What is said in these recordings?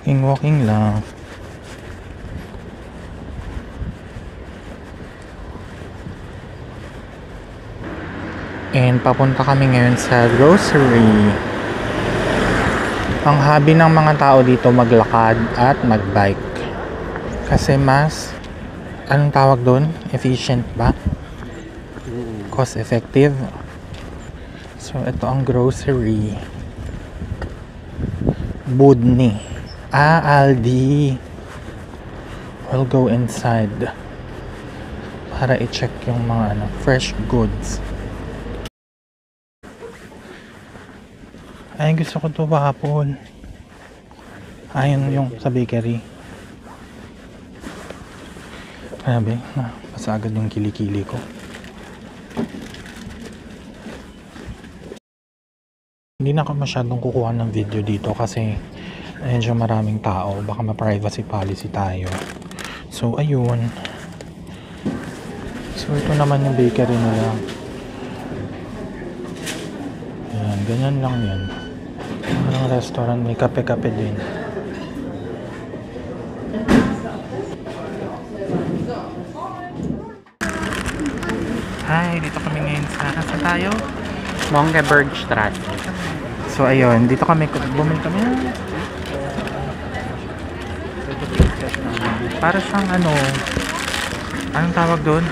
Walking lang. And papunta kami ngayon sa grocery. Ang hobby ng mga tao dito maglakad at magbike. Kasi mas, anong tawag doon? Efficient ba? Cost effective. So ito ang grocery. Budni. Aldi. We'll go inside para i-check yung mga fresh goods. Ay, gusto ko to hapon. Ayun yung sa bakery. Grabe, basa agad yung kilikili ko. Hindi na ako masyadong kukuha ng video dito kasi medyo maraming tao. Baka ma-privacy policy tayo. So, ayun. So, ito naman yung bakery nila. Ayan, ganyan lang yan. Ang restaurant, may kape-kape din. Hi, dito kami ngayon sa tayo? Mongebergstrasse. So ayun, dito kami bumili kami. Para siyang anong tawag doon?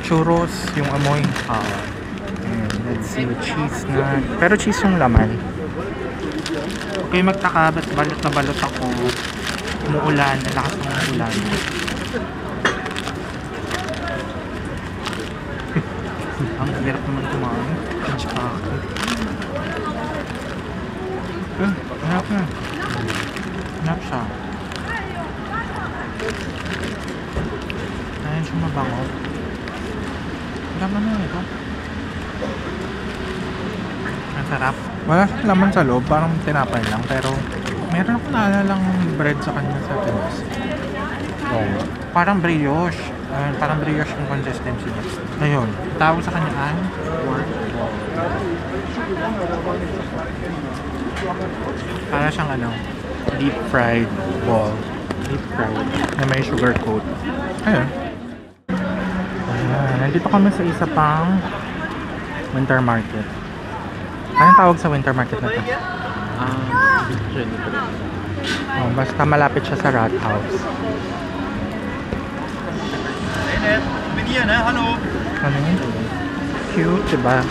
Churros, yung amoy. Let's see, cheese na. Pero cheese yung laman. Okay, magtaka, ba't balot na balot ako? Umuulan, lakas ng ulan. Ang hirap naman kumain. Hanap na. Hanap siya. Ayun siya mabango. Laman na ito. Ang sarap. Wala laman sa loob. Parang tinapay lang. Pero meron ako naalalang bread sa kanya sa Pinas. Parang brioche. Parang brioche yung consistency niya. Ayun. Tawag sa kanya ay para siyang deep fried ball. Deep fried na may sugar coat. Ayun. Nandito kami sa isa pang winter market. Anong tawag sa winter market na to? Basta malapit siya sa Rathaus. Ano yun? Cute, diba?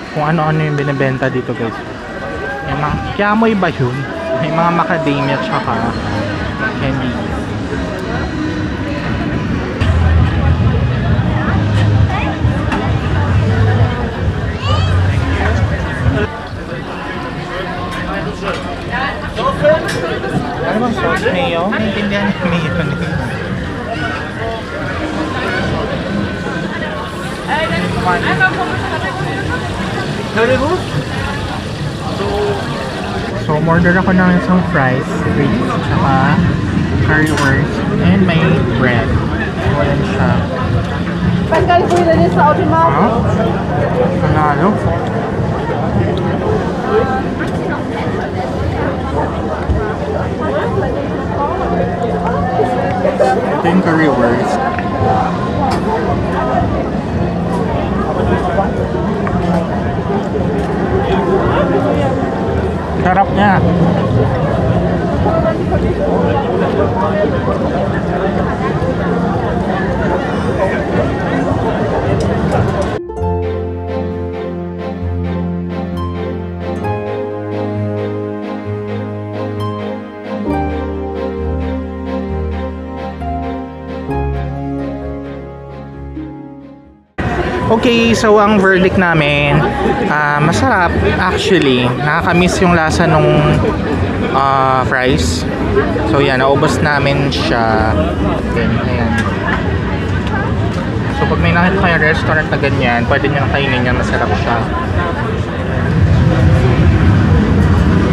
Kung ano-ano yung binibenta dito, guys. May mga kiamoy ba yun? May mga macadamia tsaka candy. Ano bang sauce mayo? Naintindihan niyo mayo na So, order ako ng isang fries, grits, tsaka currywurst, and may bread. Walang siya. Pascal po yun sa automato. Panalo. Ito yung currywurst. Sarap niya. Okay, so ang verdict namin, masarap actually. Nakakamiss yung lasa nung fries. So yan, naubos namin siya. Then, ayan. So pag may nakita kayo restaurant na ganyan, pwede nyo kainin yan, masarap siya.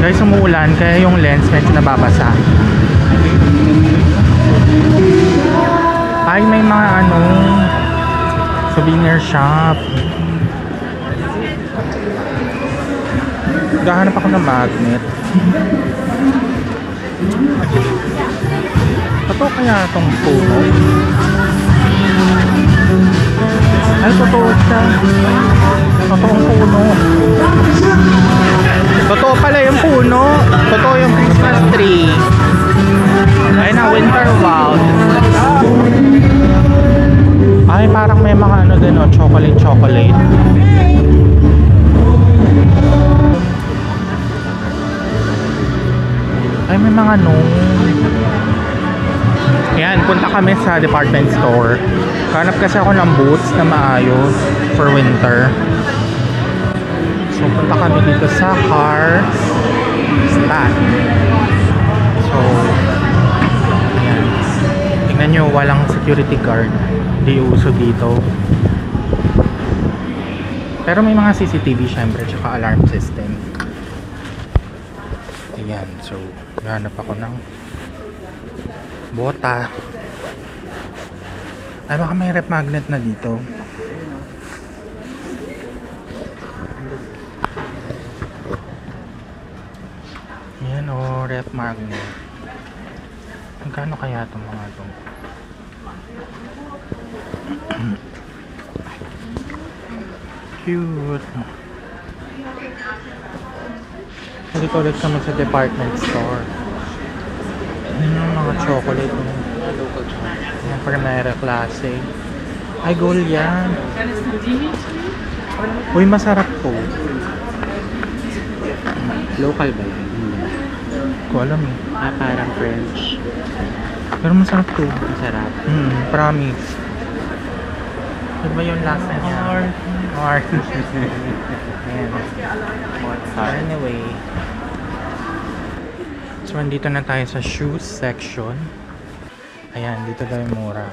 Guys, umuulan, kaya yung lens medyo nababasa. Ay, may mga souvenir shop. Gahanap ako ng magnet. Totoo kaya itong puno? Ay, totoo siya. Totoong puno. Totoo pala yung puno. Totoo yung Christmas tree. Ay na, winter wild. Ay, parang may mga ano din, oh, chocolate. Ay, may mga nung. Ayan, punta kami sa department store. Hanap kasi ako ng boots na maayos for winter. So, punta kami dito sa car stand. So, ayan. Tingnan nyo, walang security guard. Hindi uso dito. Pero may mga CCTV syempre, tsaka alarm system. Ayan, so hanap ako ng bota. Ay, baka may rep magnet na dito. Ayan o, rep magnet. Magkano kaya itong mga ito? Cute. Dito ulit kami sa department store. Ayan yung mga chocolate. Ayan, Primera klase. Ay, gold yan. Uy, masarap po. Local ba yan? Ko alam eh. Parang French. Pero masarap to. Masarap. Promise. Ano ba yung lasa niya? Heart. Ayan. Anyway. So, andito na tayo sa shoes section. Ayan, dito daw yung mura.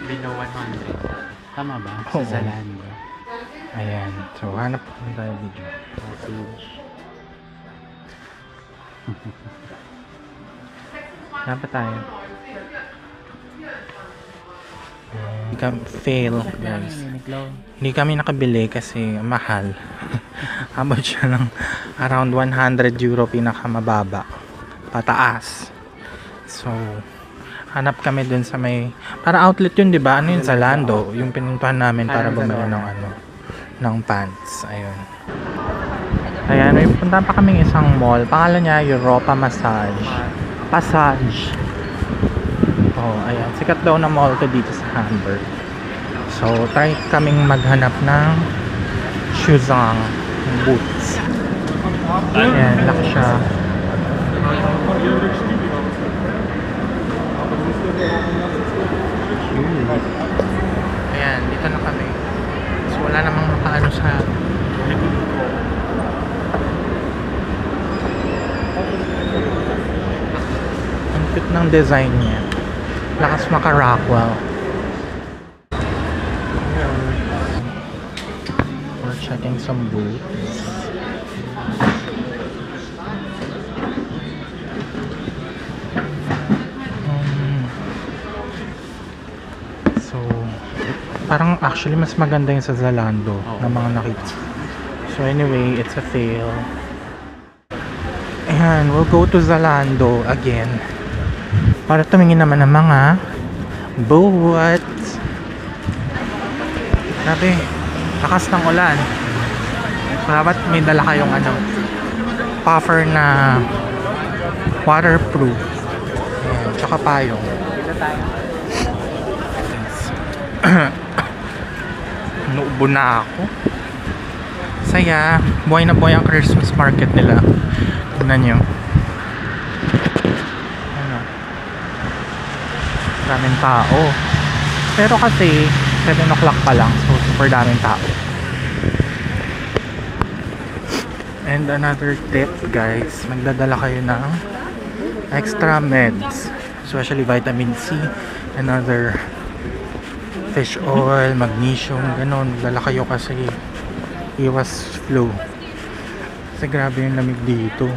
Below 100. Tama ba? Oo. Sa Zalando. Ayan. So, hanap ko tayo video. Passage. Hanap tayo. Hindi kami fail, guys. Hindi kami nakabili kasi mahal. Abot siya ng around 100 euro pinakamababa. Pataas. So, hanap kami dun sa may... Para outlet yun, di ba? Ano yun? Zalando. Yung pinuntahan namin para bumili ng ano, ng pants. Ayun. Ayan, may punta pa kaming isang mall. Pangalan niya, Europa Massage. Passage. Oh, ayan. Sikat daw na mall to dito sa Hamburg. So, try kaming maghanap ng shoesang boots. Ayan, lock siya. Ayan, dito na kami. So, wala namang makaano sa likod ko. Ang cute ng design niya. Lakas maka-Rockwell. We're checking some boots. So, parang actually mas maganda yung sa Zalando na mga nakita. So anyway, it's a fail. Ayan, we'll go to Zalando again. Para tumingin naman ng mga boots. Grabe, lakas ng ulan. Dapat may dala kayong ano, puffer na waterproof. Ayan, tsaka payong. Nuubo na ako. Saya, buhay na buhay ang Christmas market nila. Tignan nyo. Ano? Daming tao. Pero kasi 7 o'clock pa lang, so super daming tao. And another tip guys, magdadala kayo ng extra meds, especially vitamin C, another fish oil, magnesium, ganun. Magdala kayo kasi iwas flu. Kasi grabe yung lamig dito.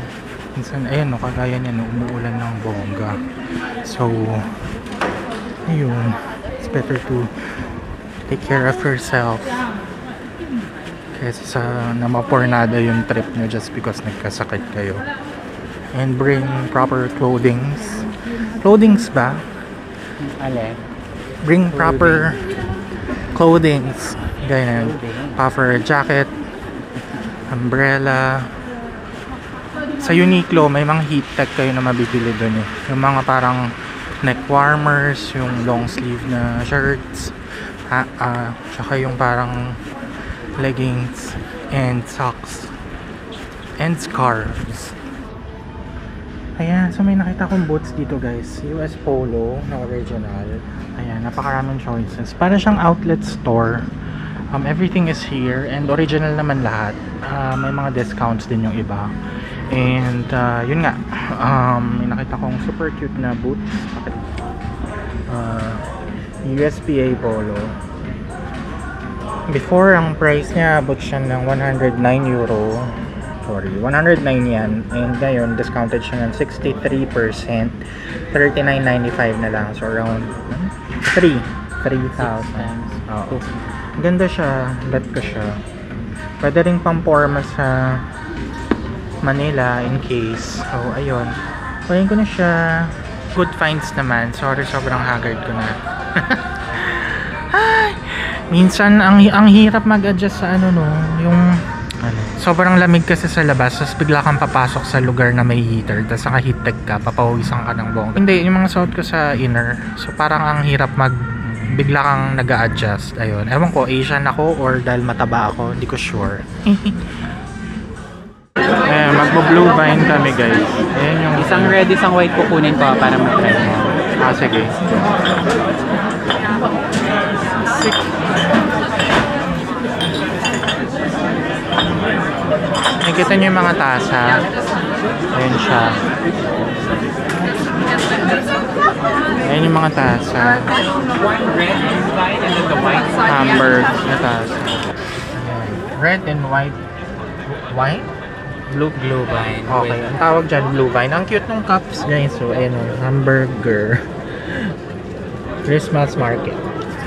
Minsan, ayun, no, kagaya niya, no, umuulan ng bongga. So, ayun, it's better to take care of yourself. kaysa sa na mapornada yung trip nyo just because nagkasakit kayo. And bring proper clothings. Clothings ba? Ale. Bring proper clothings. Ganyan. Proper jacket, umbrella. Sa Uniqlo, may mga heat tech kayo na mabibili dun eh. Yung mga parang neck warmers, yung long sleeve na shirts, tsaka yung parang leggings and socks and scarves. Ayan, so may nakita kong boots dito guys. US Polo na original. Ayan, napakaraming choices. Para siyang outlet store. Everything is here and original naman lahat. May mga discounts din yung iba. And yun nga, may nakita kong super cute na boots. USPA Polo. Before, ang price niya abot siya ng 109 euro. Sorry, 109 yan. And ngayon, discounted siya ng 63%. 39.95 na lang. So around 3,000. Oo. Ganda siya. Bet ko siya. Pwede rin pang-forma sa Manila in case. So ayun. Kunin ko na siya. Good finds naman. Sorry, sobrang haggard ko na. Ay! Minsan, ang hirap mag-adjust sa yung sobrang lamig kasi sa labas, tapos bigla kang papasok sa lugar na may heater, tapos naka-heat tech ka, papawisan ka ng bongga. Hindi, yung mga suot ko sa inner, so parang ang hirap bigla kang nag-a-adjust. Ayun, ewan ko, Asian ako or dahil mataba ako, hindi ko sure. Magbo-blue vine kami guys. Ayan yung Isang red, isang white kukunin ko para matry mo. sige. Nakikita niyo yung mga tasa. Ayan siya. Ayan yung mga tasa. Hamburg na tasa. Ayan. Red and white. Wine? Blue vine. Okay. Ang tawag dyan, blue vine. Ang cute ng cups guys. So, ayan o. Hamburger. Christmas market.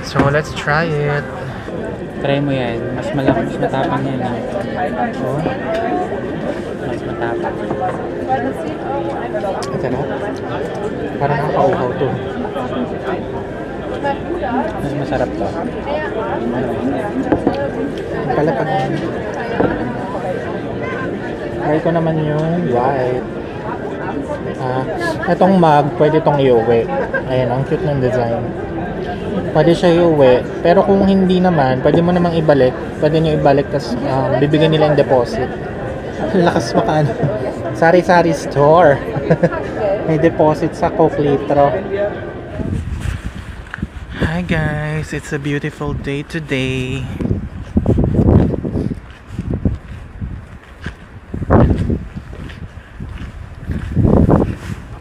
So, let's try it. Try mo yan. Mas malaki, mas matapang yan. Oh. Mas matapang. Ito na. Parang nakauhaw to. Mas masarap to. Ang pala pag... Try ko naman yung white. Itong mug, pwede itong iuwi. Ayan, ang cute ng design. Pwede siya iuwi. Pero kung hindi naman, pwede mo namang ibalik. Pwede nyo ibalik, tapos bibigyan nila yung deposit. Lakas makaano. Sari-sari store. May deposit sa Coke Litro. Hi guys, it's a beautiful day today.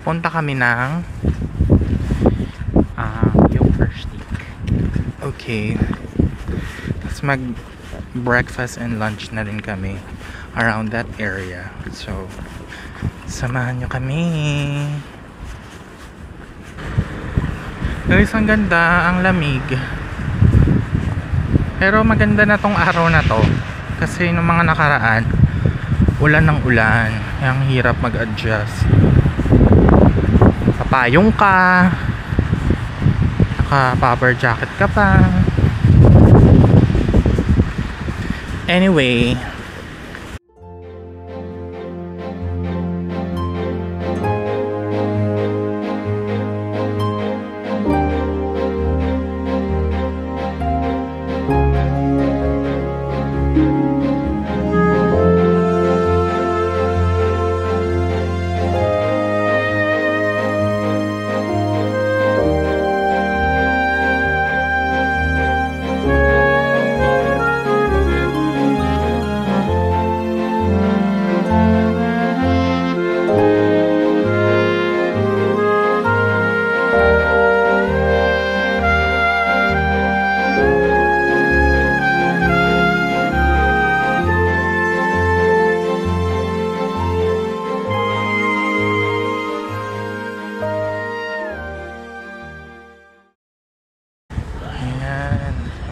Punta kami ng yung first week. Okay. Tapos mag breakfast and lunch na rin kami around that area. So, samahan nyo kami. Guys, ang ganda, ang lamig. Pero maganda na tong araw na to. Kasi nung mga nakaraan, ulan ng ulan. Ang hirap mag-adjust. Papayong ka, naka-power jacket ka pa. Anyway,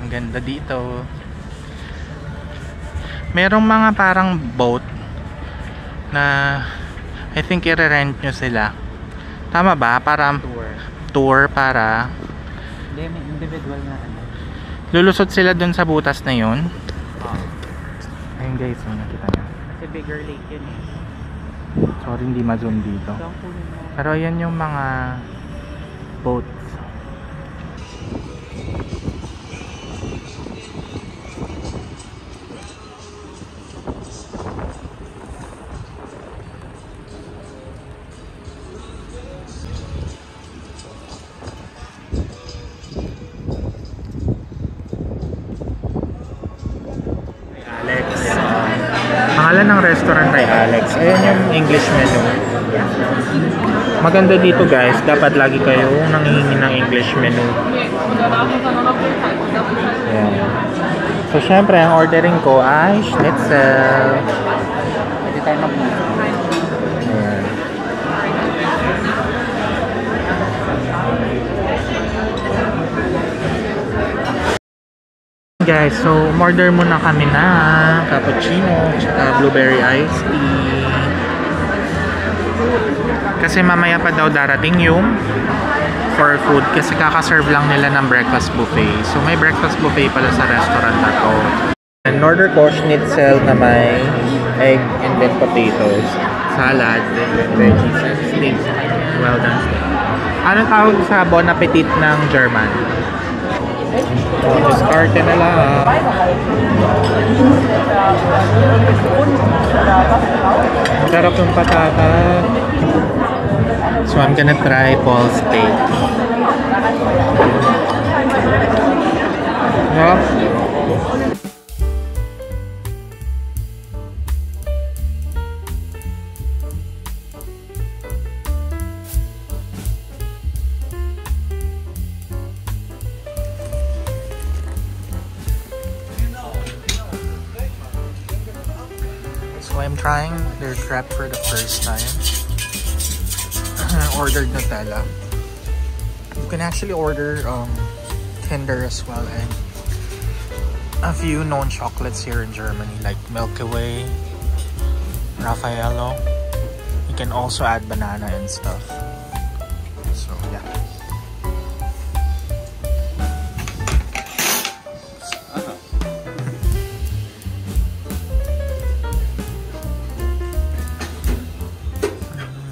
ganda dito. Merong mga parang boat na I think i-rent nyo sila. Tama ba? Para tour para Hindi, may individual na ano. lulusot sila dun sa butas na yun. Ayun guys, nakita nyo. Kasi bigger lake yun eh. Sorry, hindi ma-zoom dito. So, ang kunin mo. Pero ayan yung mga boats. Alex. Pangalan ng restaurant ay Alex. Ayan yung English menu. Maganda dito guys, dapat lagi kayo nanghihingi ng English menu. Ayan. So syempre, ang ordering ko ay schnitzel. Pwede tayo mag-move. Ayan. Guys, so umorder muna kami na cappuccino tsaka blueberry iced tea. Kasi mamaya pa daw darating yung for food kasi kakaserve lang nila ng breakfast buffet. So may breakfast buffet pala sa restaurant na to. And order ko schnitzel na may egg and then potatoes, salad, veggies, steak. Well done steak. Ano tawag sa Bon Appetit ng German? Diskarte na lang. Sarap yung patata. So I'm gonna try Paul's steak. Yup. So I'm trying their crab for the first time. Ordered Nutella. You can actually order Kinder as well and a few known chocolates here in Germany like Milky Way, Raffaello. You can also add banana and stuff. So yeah.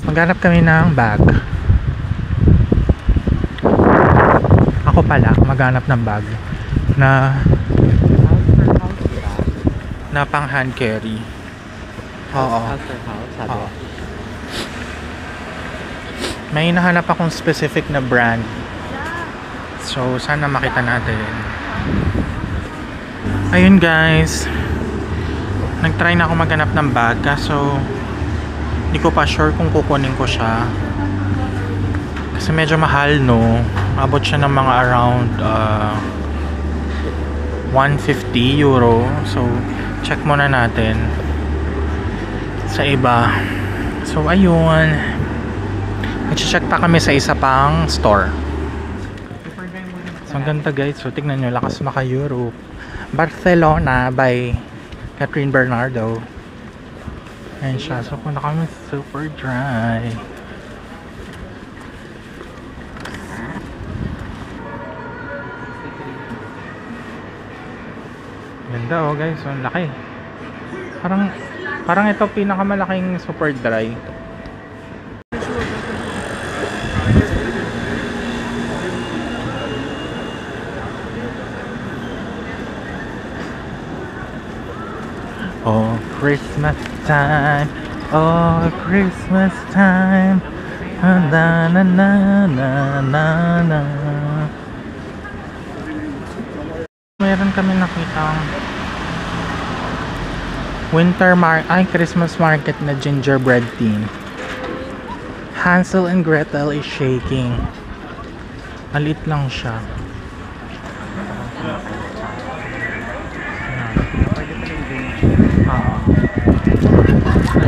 Maghanap kami ng bag. Ako pala, maghanap ng bag na pang hand carry. Oo. Oo. May hinahanap akong specific na brand. So, sana makita natin. Ayun guys. Nag-try na ako maghanap ng bag kaso hindi ko pa sure kung kukunin ko siya kasi medyo mahal, no? Abot siya ng mga around 150 euro. So check muna natin sa iba. So ayun, nag-check pa kami sa isa pang store. So ang ganda guys. So tignan nyo, lakas maka Europe. Barcelona by Catherine Bernardo. Ayan siya. So punta kami super dry. Ganda oh guys. So ang laki. Parang ito pinakamalaking super dry. Oh, Christmas time. Oh, Christmas time. Na na na na na na. Meron kami nakitang Christmas market na gingerbread tin. Hansel and Gretel is shaking. Maliit lang siya.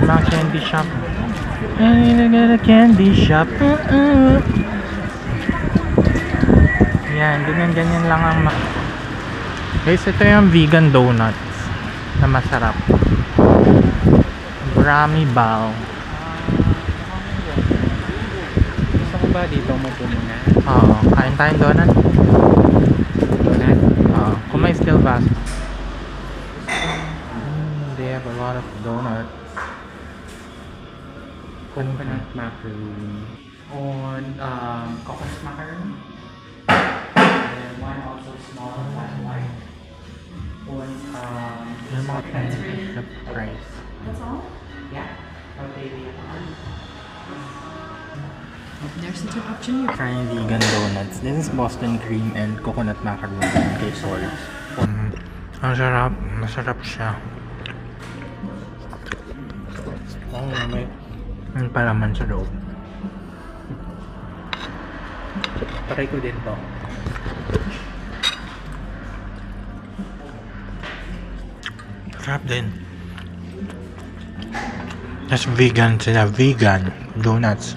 Mga candy shop. Candy shop. Yan, ganyan lang ang guys, ito yung vegan donuts. na masarap. Brami Bao. Gusto mo ba dito mo po muna? Oo, kain tayong donut. Donut? Oo, kung may steel vase. They have a lot of donuts. Coconut macaroon. On coconut macaroon. And one also small flat white. On Yung mga the price. That's all? yeah. Okay. There's the option you Trying vegan donuts. This is Boston cream and coconut macaroon kay Solis. Ang sarap. Masarap siya. May palaman sa loob. Try ko din to. Sarap din. Tapos vegan sila. Vegan donuts.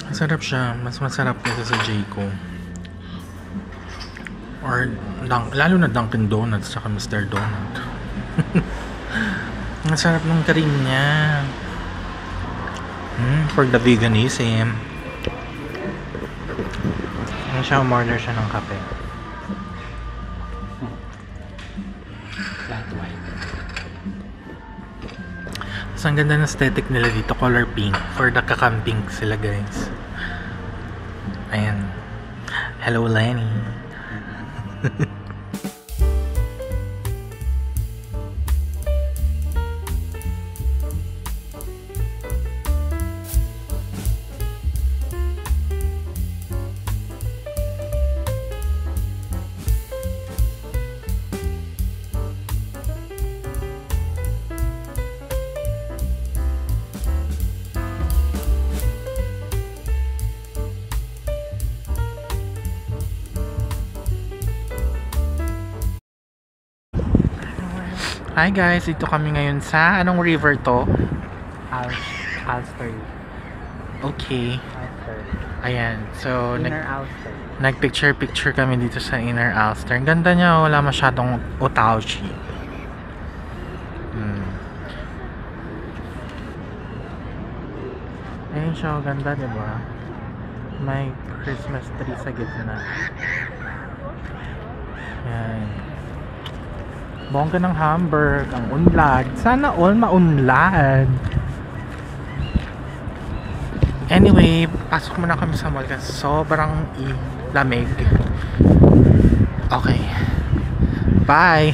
Masarap siya. Mas masarap kaysa sa Jayco. Or, lalo na Dunkin' Donuts saka Mr. Donut. Masarap ng cream niya. For the veganism. Ano siya, umorder siya ng kape. Flat white. So, ang ganda ng aesthetic nila dito, color pink. For the kakamping sila, guys. Ayan. Hello, Lenny. Hi guys, dito kami ngayon sa anong river to? Ulster. Okay. Ulster. Ayan. So, Inner Ulster. nagpicture-picture kami dito sa Inner Ulster. Ang ganda niya, wala masyadong otauchi. Ayun siya, ganda, diba? May Christmas tree sa gitna. Ayan. Bongga ng Hamburg, ang unlad. Sana all maunlad. Anyway, pasok muna kami sa mall kasi sobrang lamig. Okay. Bye!